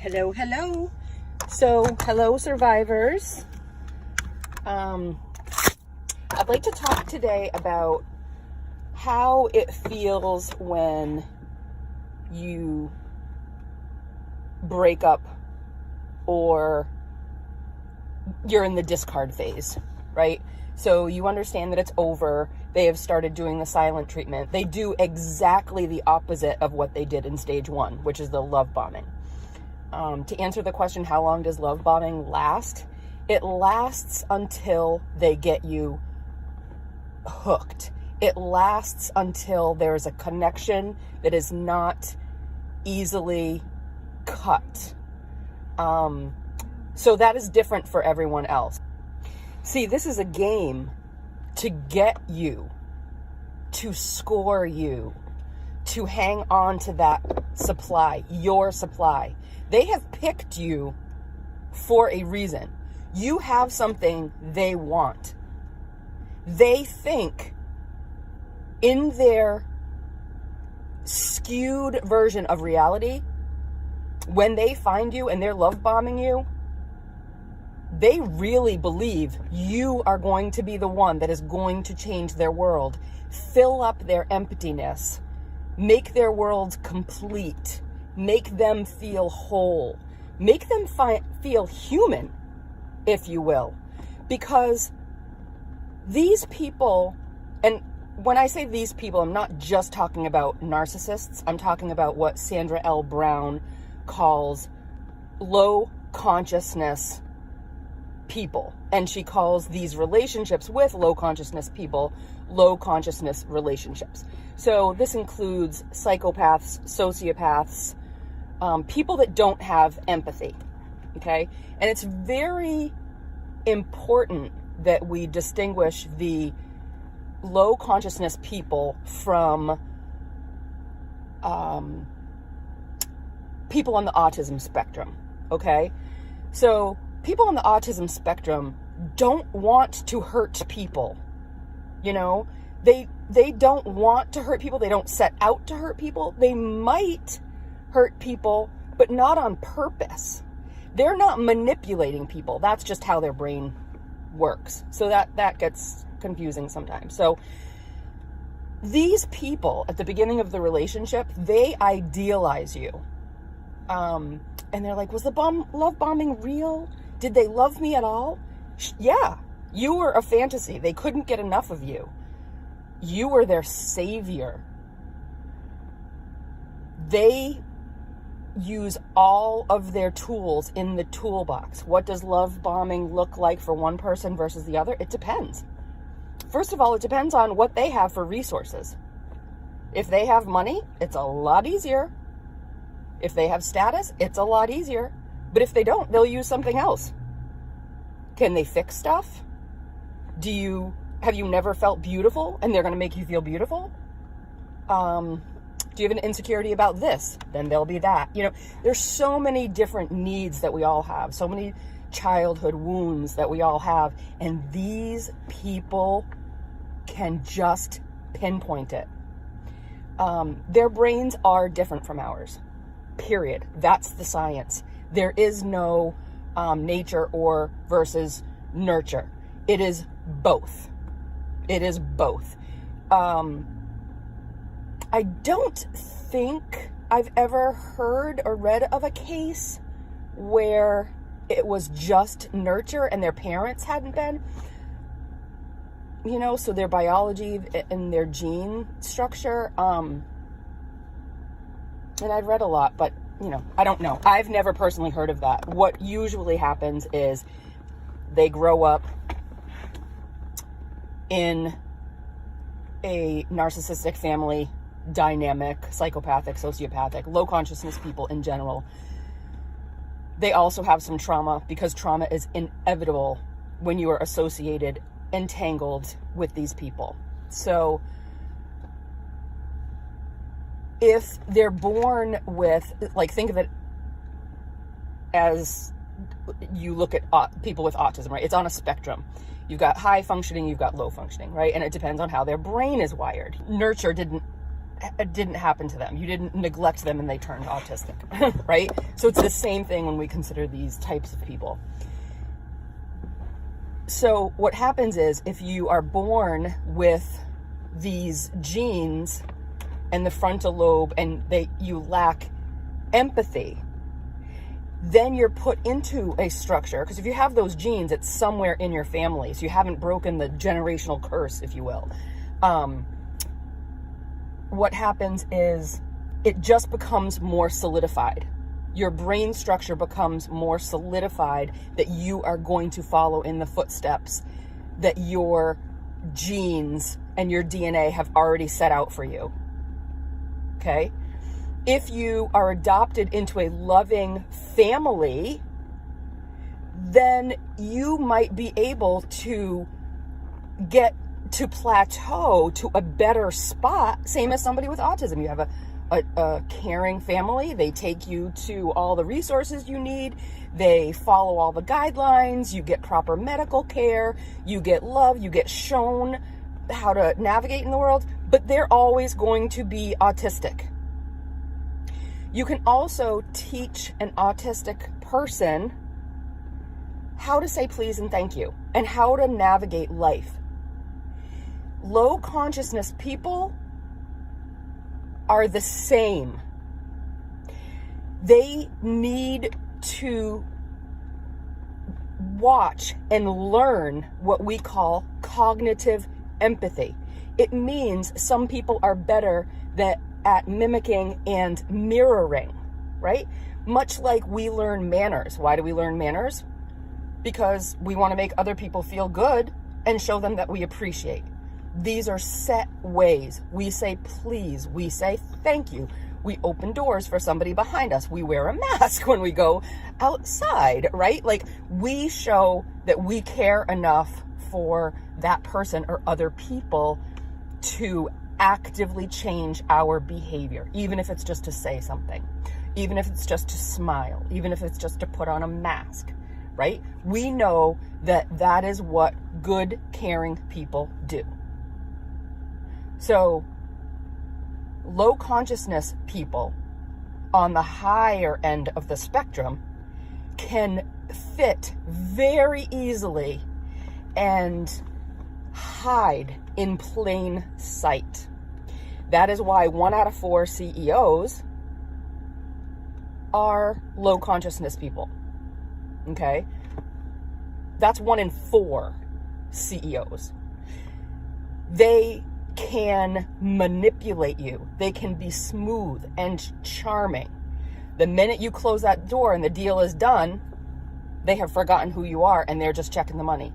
Hello, hello. So, hello, survivors. I'd like to talk today about how it feels when you break up or you're in the discard phase, right? So you understand that it's over. They have started doing the silent treatment. They do exactly the opposite of what they did in stage 1, which is the love bombing. To answer the question, how long does love bombing last? It lasts until they get you hooked. It lasts until there's a connection that is not easily cut. So that is different for everyone else. See, this is a game to get you, to score you, to hang on to that supply, your supply. They have picked you for a reason. You have something they want. They think in their skewed version of reality, when they find you and they're love bombing you, they really believe you are going to be the one that is going to change their world, fill up their emptiness, make their world complete, make them feel whole, make them feel human, if you will. Because these people, and when I say these people, I'm not just talking about narcissists. I'm talking about what Sandra L. Brown calls low consciousness people. And she calls these relationships with low consciousness people low consciousness relationships. So this includes psychopaths, sociopaths, people that don't have empathy. Okay? And it's very important that we distinguish the low consciousness people from people on the autism spectrum. Okay? So people on the autism spectrum don't want to hurt people. You know, they don't want to hurt people. They don't set out to hurt people. They might hurt people, but not on purpose. They're not manipulating people. That's just how their brain works. So that gets confusing sometimes. So these people at the beginning of the relationship, they idealize you. And they're like, was the love bombing real? Did they love me at all? Yeah, you were a fantasy. They couldn't get enough of you. You were their savior. They use all of their tools in the toolbox. What does love bombing look like for one person versus the other? It depends. First of all, it depends on what they have for resources. If they have money, it's a lot easier. If they have status, it's a lot easier. But if they don't, they'll use something else. Can they fix stuff? Have you never felt beautiful and they're going to make you feel beautiful? Do you have an insecurity about this? Then there'll be that. You know, there's so many different needs that we all have, so many childhood wounds that we all have, and these people can just pinpoint it. Their brains are different from ours, period. That's the science. There is no nature or versus nurture. It is both. It is both. I don't think I've ever heard or read of a case where it was just nurture and their parents hadn't been. You know, so their biology and their gene structure. And I've read a lot, but, you know, I don't know. I've never personally heard of that. What usually happens is they grow up in a narcissistic family dynamic, psychopathic, sociopathic, low consciousness people in general. They also have some trauma, because trauma is inevitable when you are associated, entangled with these people. So if they're born with, like, think of it as you look at people with autism, right? It's on a spectrum. You've got high functioning, you've got low functioning, right? And it depends on how their brain is wired. Nurture didn't didn't happen to them. You didn't neglect them and they turned autistic, right? So it's the same thing when we consider these types of people. So what happens is, if you are born with these genes and the frontal lobe and you lack empathy, then you're put into a structure, because if you have those genes, it's somewhere in your family. So you haven't broken the generational curse, if you will. What happens is it just becomes more solidified. Your brain structure becomes more solidified, that you are going to follow in the footsteps that your genes and your DNA have already set out for you. Okay? If you are adopted into a loving family, then you might be able to get to plateau to a better spot, same as somebody with autism. You have a caring family. They take you to all the resources you need. They follow all the guidelines. You get proper medical care. You get love. You get shown how to navigate in the world, but they're always going to be autistic. You can also teach an autistic person how to say please and thank you and how to navigate life. Low consciousness people are the same. They need to watch and learn what we call cognitive empathy. It means some people are better at mimicking and mirroring, right? Much like we learn manners. Why do we learn manners? Because we want to make other people feel good and show them that we appreciate. These are set ways. We say please. We say thank you. We open doors for somebody behind us. We wear a mask when we go outside, right? Like, we show that we care enough for that person or other people to actively change our behavior, even if it's just to say something, even if it's just to smile, even if it's just to put on a mask, right? We know that that is what good, caring people do. So low consciousness people on the higher end of the spectrum can fit very easily and hide in plain sight. That is why 1 out of 4 CEOs are low consciousness people. Okay? That's 1 in 4 CEOs. They can manipulate you. They can be smooth and charming. The minute you close that door and the deal is done, they have forgotten who you are and they're just checking the money.